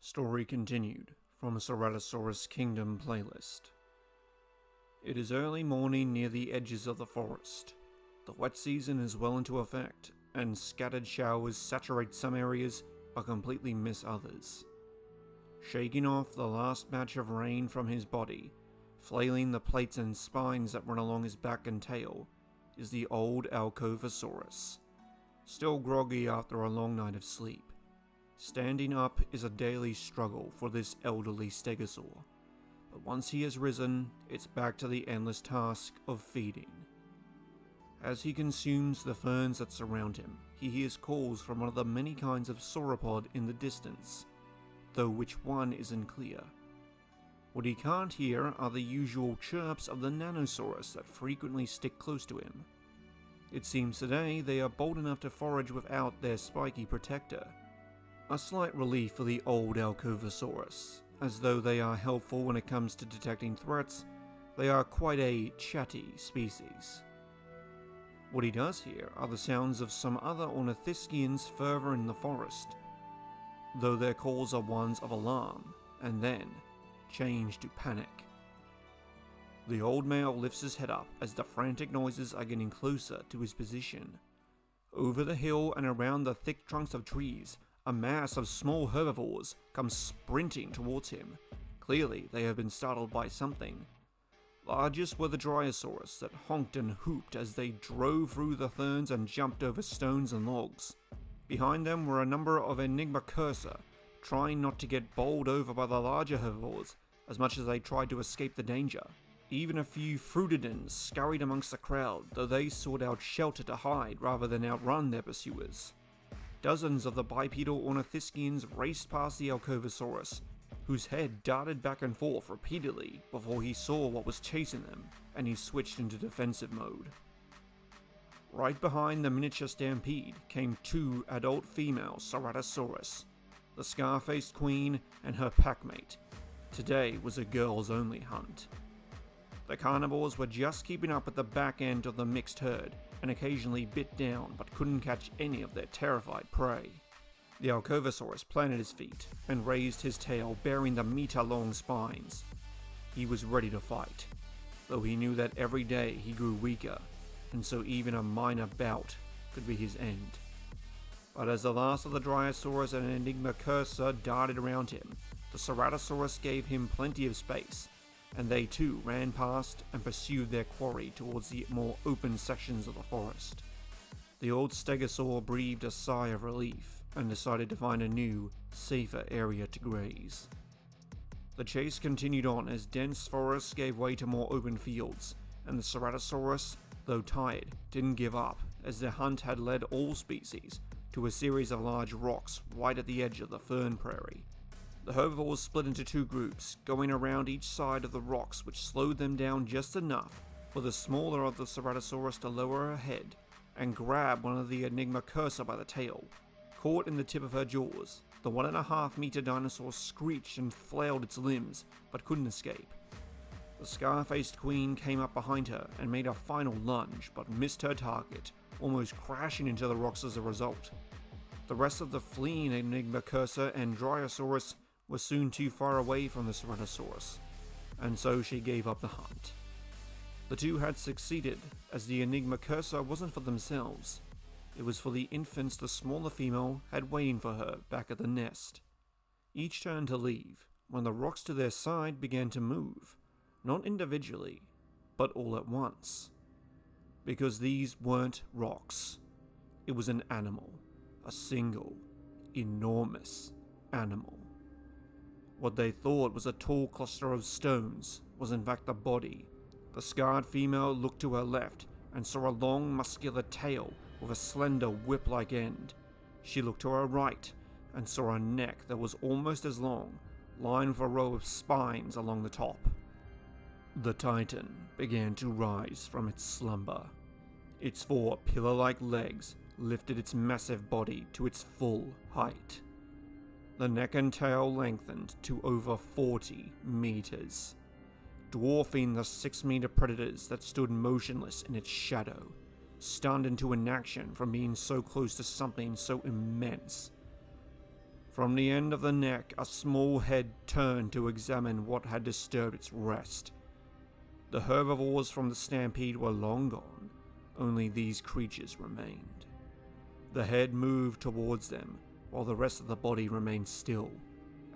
Story continued from a Sauropods Kingdom playlist. It is early morning near the edges of the forest. The wet season is well into effect, and scattered showers saturate some areas but completely miss others. Shaking off the last batch of rain from his body, flailing the plates and spines that run along his back and tail, is the old Alcovasaurus, still groggy after a long night of sleep. Standing up is a daily struggle for this elderly stegosaur, but once he has risen, it's back to the endless task of feeding. As he consumes the ferns that surround him, he hears calls from one of the many kinds of sauropod in the distance, though which one isn't clear. What he can't hear are the usual chirps of the Nanosaurus that frequently stick close to him. It seems today they are bold enough to forage without their spiky protector. A slight relief for the old Alcovasaurus, as though they are helpful when it comes to detecting threats, they are quite a chatty species. What he does hear are the sounds of some other ornithischians further in the forest, though their calls are ones of alarm, and then change to panic. The old male lifts his head up as the frantic noises are getting closer to his position. Over the hill and around the thick trunks of trees, a mass of small herbivores comes sprinting towards him. Clearly, they have been startled by something. Largest were the Drysaurus that honked and hooped as they drove through the ferns and jumped over stones and logs. Behind them were a number of Enigma Cursa, trying not to get bowled over by the larger herbivores as much as they tried to escape the danger. Even a few Frutidans scurried amongst the crowd, though they sought out shelter to hide rather than outrun their pursuers. Dozens of the bipedal ornithischians raced past the Alcovasaurus, whose head darted back and forth repeatedly before he saw what was chasing them, and he switched into defensive mode. Right behind the miniature stampede came two adult female Ceratosaurus, the scar-faced queen and her packmate. Today was a girls-only hunt. The carnivores were just keeping up at the back end of the mixed herd, and occasionally bit down but couldn't catch any of their terrified prey. The Alcovasaurus planted his feet and raised his tail, bearing the meter-long spines. He was ready to fight, though he knew that every day he grew weaker, and so even a minor bout could be his end. But as the last of the Drysaurus and Enigma Cursa darted around him, the Ceratosaurus gave him plenty of space, and they too ran past and pursued their quarry towards the more open sections of the forest. The old stegosaur breathed a sigh of relief and decided to find a new, safer area to graze. The chase continued on as dense forests gave way to more open fields, and the Ceratosaurus, though tired, didn't give up, as their hunt had led all species to a series of large rocks right at the edge of the fern prairie. The herbivores split into two groups, going around each side of the rocks, which slowed them down just enough for the smaller of the Ceratosaurus to lower her head and grab one of the Enigma Cursa by the tail. Caught in the tip of her jaws, the 1.5-meter dinosaur screeched and flailed its limbs, but couldn't escape. The scar-faced queen came up behind her and made a final lunge, but missed her target, almost crashing into the rocks as a result. The rest of the fleeing Enigma Cursa and Drysaurus were soon too far away from the Ceratosaurus, and so she gave up the hunt. The two had succeeded, as the Enigma Cursa wasn't for themselves. It was for the infants the smaller female had waiting for her back at the nest. Each turned to leave, when the rocks to their side began to move, not individually, but all at once. Because these weren't rocks. It was an animal. A single, enormous animal. What they thought was a tall cluster of stones was in fact the body. The scarred female looked to her left and saw a long muscular tail with a slender whip-like end. She looked to her right and saw a neck that was almost as long, lined with a row of spines along the top. The Titan began to rise from its slumber. Its four pillar-like legs lifted its massive body to its full height. The neck and tail lengthened to over 40 meters, dwarfing the 6-meter predators that stood motionless in its shadow, stunned into inaction from being so close to something so immense. From the end of the neck, a small head turned to examine what had disturbed its rest. The herbivores from the stampede were long gone, only these creatures remained. The head moved towards them, while the rest of the body remained still,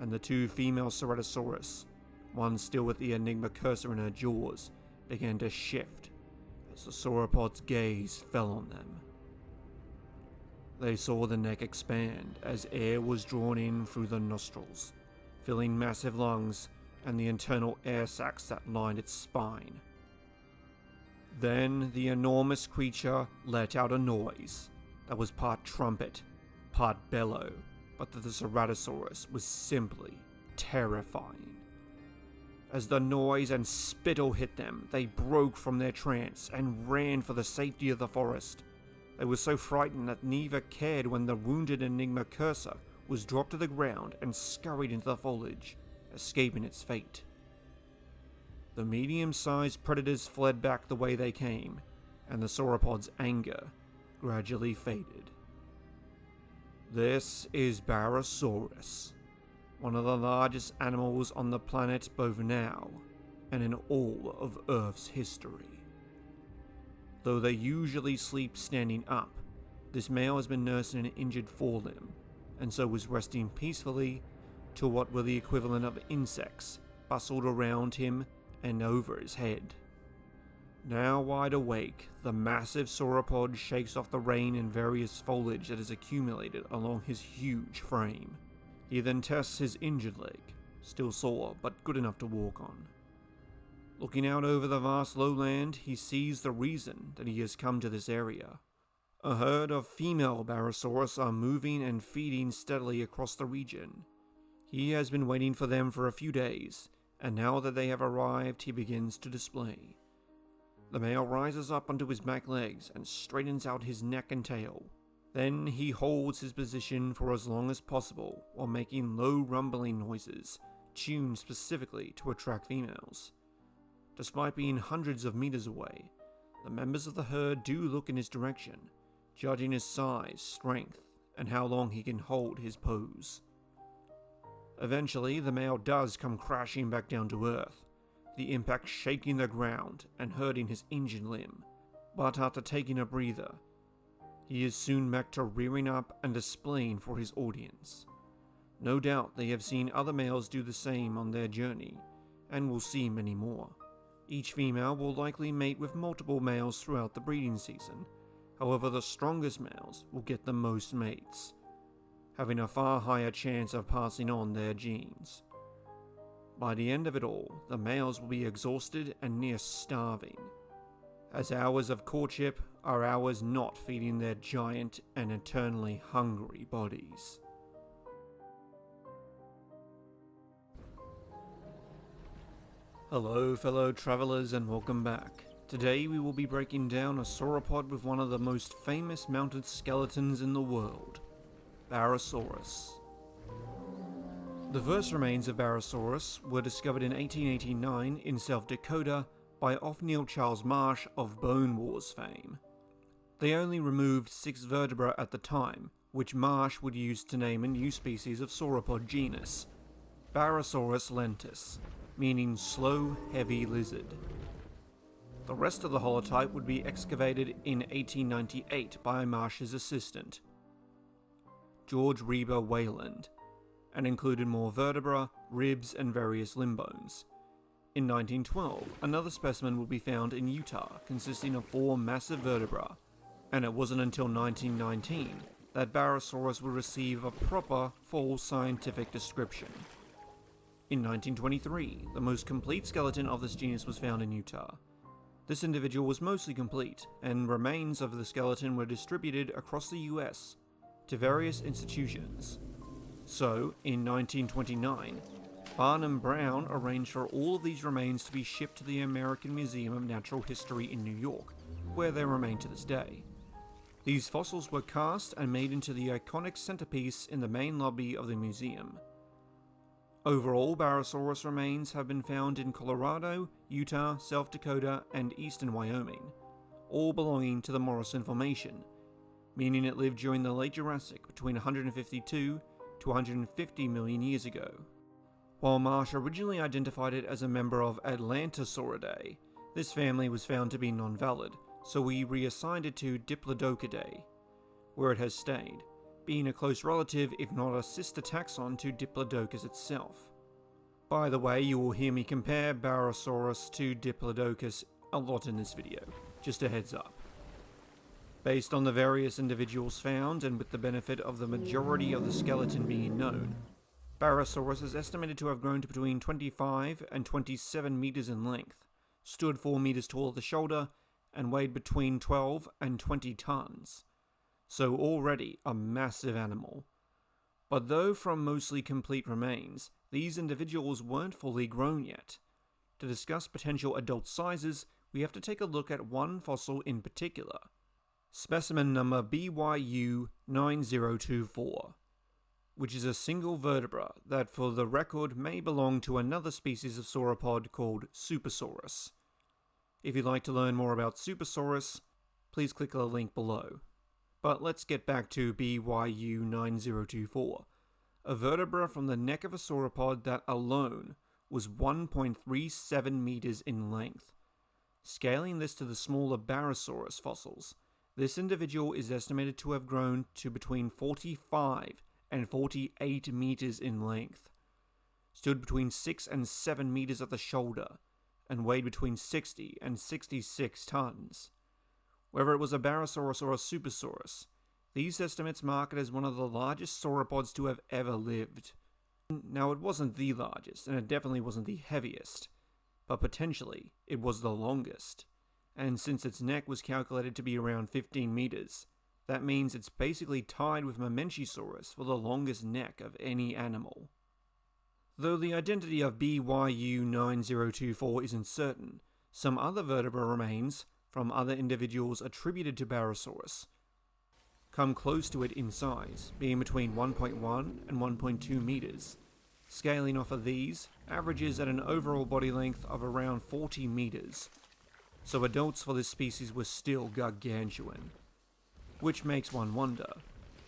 and the two female Ceratosaurus, one still with the Enigma cursor in her jaws, began to shift as the sauropod's gaze fell on them. They saw the neck expand as air was drawn in through the nostrils, filling massive lungs and the internal air sacs that lined its spine. Then the enormous creature let out a noise that was part trumpet, part bellow, but that the Ceratosaurus was simply terrifying. As the noise and spittle hit them, they broke from their trance and ran for the safety of the forest. They were so frightened that neither cared when the wounded Enigma cursor was dropped to the ground and scurried into the foliage, escaping its fate. The medium-sized predators fled back the way they came, and the sauropod's anger gradually faded. This is Barosaurus, one of the largest animals on the planet both now and in all of Earth's history. Though they usually sleep standing up, this male has been nursing an injured forelimb, and so was resting peacefully till what were the equivalent of insects bustled around him and over his head. Now wide awake, the massive sauropod shakes off the rain and various foliage that has accumulated along his huge frame. He then tests his injured leg, still sore but good enough to walk on. Looking out over the vast lowland, he sees the reason that he has come to this area. A herd of female Barosaurus are moving and feeding steadily across the region. He has been waiting for them for a few days, and now that they have arrived, he begins to display. The male rises up onto his back legs and straightens out his neck and tail. Then he holds his position for as long as possible while making low rumbling noises, tuned specifically to attract females. Despite being hundreds of meters away, the members of the herd do look in his direction, judging his size, strength, and how long he can hold his pose. Eventually, the male does come crashing back down to earth, the impact shaking the ground and hurting his injured limb. But after taking a breather, he is soon back to rearing up and displaying for his audience. No doubt they have seen other males do the same on their journey, and will see many more. Each female will likely mate with multiple males throughout the breeding season. However, the strongest males will get the most mates, having a far higher chance of passing on their genes. By the end of it all, the males will be exhausted and near starving, as hours of courtship are hours not feeding their giant and eternally hungry bodies. Hello fellow travelers and welcome back. Today we will be breaking down a sauropod with one of the most famous mounted skeletons in the world, Barosaurus. The first remains of Barosaurus were discovered in 1889 in South Dakota by Othniel Charles Marsh of Bone Wars fame. They only removed 6 vertebrae at the time, which Marsh would use to name a new species of sauropod genus, Barosaurus lentus, meaning slow, heavy lizard. The rest of the holotype would be excavated in 1898 by Marsh's assistant, George Reber Wayland, and included more vertebra, ribs, and various limb bones. In 1912, another specimen would be found in Utah, consisting of 4 massive vertebrae, and it wasn't until 1919 that Barosaurus would receive a proper, full scientific description. In 1923, the most complete skeleton of this genus was found in Utah. This individual was mostly complete, and remains of the skeleton were distributed across the US to various institutions. So, in 1929, Barnum Brown arranged for all of these remains to be shipped to the American Museum of Natural History in New York, where they remain to this day. These fossils were cast and made into the iconic centerpiece in the main lobby of the museum. Overall, Barosaurus remains have been found in Colorado, Utah, South Dakota, and eastern Wyoming, all belonging to the Morrison Formation, meaning it lived during the late Jurassic between 152 to 150 million years ago. While Marsh originally identified it as a member of Atlantosauridae, this family was found to be non-valid, so we reassigned it to Diplodocidae, where it has stayed, being a close relative if not a sister taxon to Diplodocus itself. By the way, you will hear me compare Barosaurus to Diplodocus a lot in this video, just a heads up. Based on the various individuals found, and with the benefit of the majority of the skeleton being known, Barosaurus is estimated to have grown to between 25 and 27 meters in length, stood 4 meters tall at the shoulder, and weighed between 12 and 20 tons. So already a massive animal. But though from mostly complete remains, these individuals weren't fully grown yet. To discuss potential adult sizes, we have to take a look at one fossil in particular, specimen number BYU9024, which is a single vertebra that for the record may belong to another species of sauropod called Supersaurus. If you'd like to learn more about Supersaurus, please click the link below. But let's get back to BYU9024, a vertebra from the neck of a sauropod that alone was 1.37 meters in length. Scaling this to the smaller Barosaurus fossils, this individual is estimated to have grown to between 45 and 48 meters in length, stood between 6 and 7 meters at the shoulder, and weighed between 60 and 66 tons. Whether it was a Barosaurus or a Supersaurus, these estimates mark it as one of the largest sauropods to have ever lived. Now, it wasn't the largest, and it definitely wasn't the heaviest, but potentially it was the longest. And since its neck was calculated to be around 15 meters, that means it's basically tied with Mamenchisaurus for the longest neck of any animal. Though the identity of BYU9024 isn't certain, some other vertebra remains from other individuals attributed to Barosaurus come close to it in size, being between 1.1 and 1.2 meters. Scaling off of these, averages at an overall body length of around 40 meters. So adults for this species were still gargantuan. Which makes one wonder,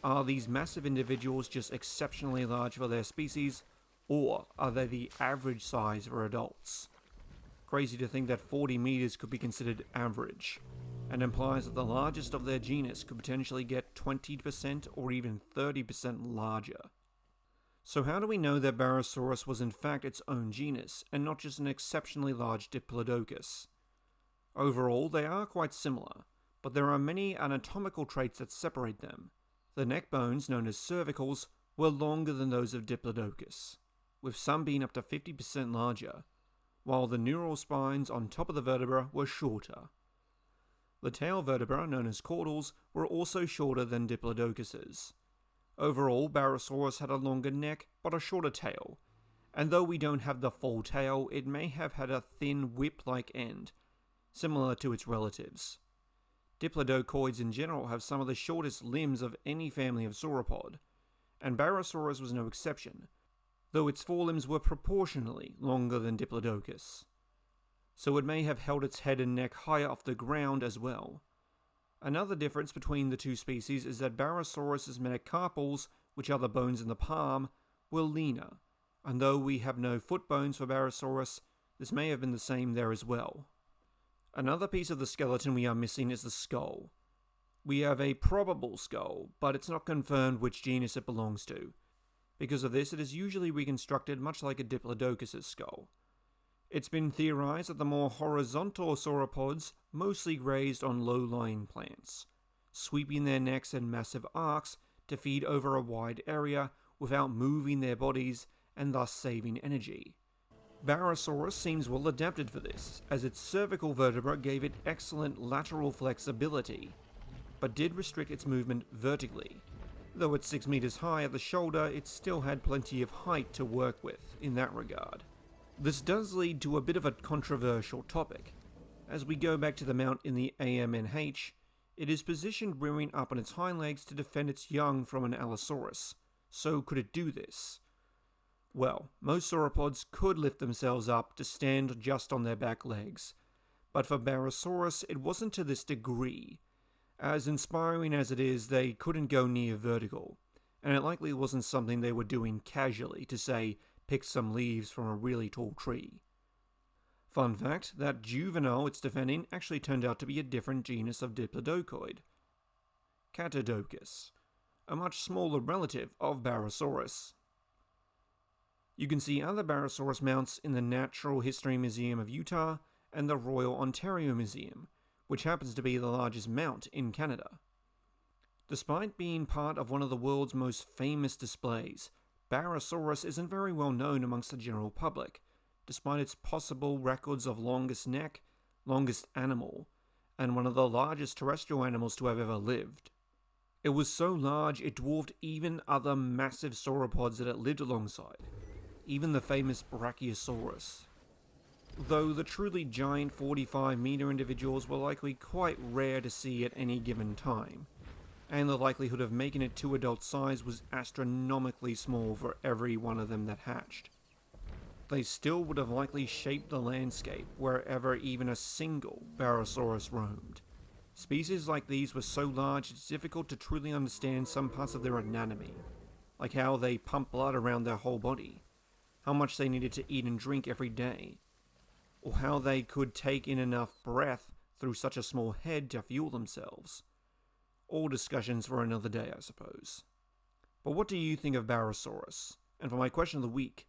are these massive individuals just exceptionally large for their species, or are they the average size for adults? Crazy to think that 40 meters could be considered average, and implies that the largest of their genus could potentially get 20% or even 30% larger. So how do we know that Barosaurus was in fact its own genus, and not just an exceptionally large Diplodocus? Overall, they are quite similar, but there are many anatomical traits that separate them. The neck bones, known as cervicals, were longer than those of Diplodocus, with some being up to 50% larger, while the neural spines on top of the vertebra were shorter. The tail vertebra, known as caudals, were also shorter than Diplodocus's. Overall, Barosaurus had a longer neck, but a shorter tail, and though we don't have the full tail, it may have had a thin whip-like end, similar to its relatives. Diplodocoids in general have some of the shortest limbs of any family of sauropod, and Barosaurus was no exception, though its forelimbs were proportionally longer than Diplodocus. So it may have held its head and neck higher off the ground as well. Another difference between the two species is that Barosaurus's metacarpals, which are the bones in the palm, were leaner, and though we have no foot bones for Barosaurus, this may have been the same there as well. Another piece of the skeleton we are missing is the skull. We have a probable skull, but it's not confirmed which genus it belongs to. Because of this, it is usually reconstructed much like a Diplodocus's skull. It's been theorized that the more horizontal sauropods mostly grazed on low-lying plants, sweeping their necks in massive arcs to feed over a wide area without moving their bodies and thus saving energy. Barosaurus seems well adapted for this, as its cervical vertebra gave it excellent lateral flexibility, but did restrict its movement vertically. Though at 6 meters high at the shoulder, it still had plenty of height to work with in that regard. This does lead to a bit of a controversial topic. As we go back to the mount in the AMNH, it is positioned rearing up on its hind legs to defend its young from an Allosaurus. So could it do this? Well, most sauropods could lift themselves up to stand just on their back legs, but for Barosaurus it wasn't to this degree. As inspiring as it is, they couldn't go near vertical, and it likely wasn't something they were doing casually to say, pick some leaves from a really tall tree. Fun fact, that juvenile it's defending actually turned out to be a different genus of diplodocoid, Catodocus, a much smaller relative of Barosaurus. You can see other Barosaurus mounts in the Natural History Museum of Utah and the Royal Ontario Museum, which happens to be the largest mount in Canada. Despite being part of one of the world's most famous displays, Barosaurus isn't very well known amongst the general public, despite its possible records of longest neck, longest animal, and one of the largest terrestrial animals to have ever lived. It was so large it dwarfed even other massive sauropods that it lived alongside, even the famous Brachiosaurus. Though the truly giant 45-meter individuals were likely quite rare to see at any given time, and the likelihood of making it to adult size was astronomically small for every one of them that hatched. They still would have likely shaped the landscape wherever even a single Barosaurus roamed. Species like these were so large it's difficult to truly understand some parts of their anatomy, like how they pump blood around their whole body, how much they needed to eat and drink every day, or how they could take in enough breath through such a small head to fuel themselves. All discussions for another day, I suppose. But what do you think of Barosaurus? And for my question of the week,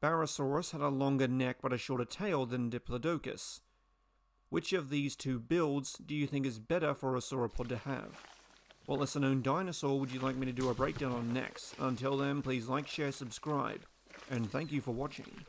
Barosaurus had a longer neck but a shorter tail than Diplodocus. Which of these two builds do you think is better for a sauropod to have? What lesser-known dinosaur would you like me to do a breakdown on next? Until then, please like, share, subscribe, and thank you for watching.